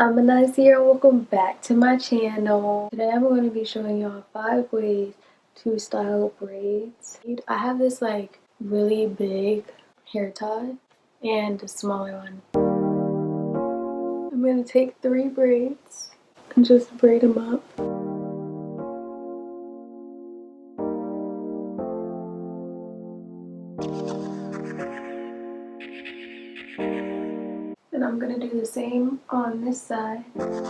I'm Aniya.Cierra, welcome back to my channel. Today I'm going to be showing y'all 5 ways to style braids. I have this like really big hair tie and a smaller one. I'm going to take 3 braids and just braid them up. And I'm going to do the same on this side. And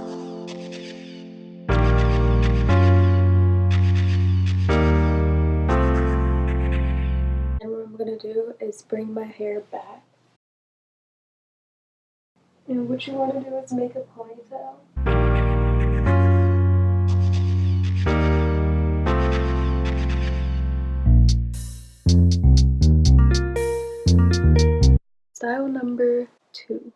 what I'm going to do is bring my hair back. And what you want to do is make a ponytail. Style number 2.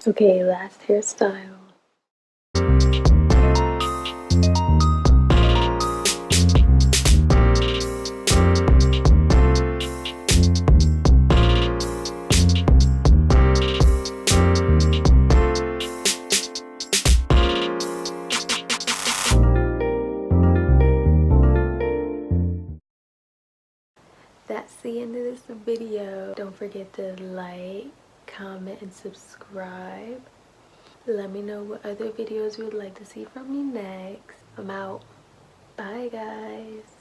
Okay, last hairstyle. That's the end of this video. Don't forget to like, comment, and subscribe. Let me know what other videos you would like to see from me next. I'm out. Bye, guys.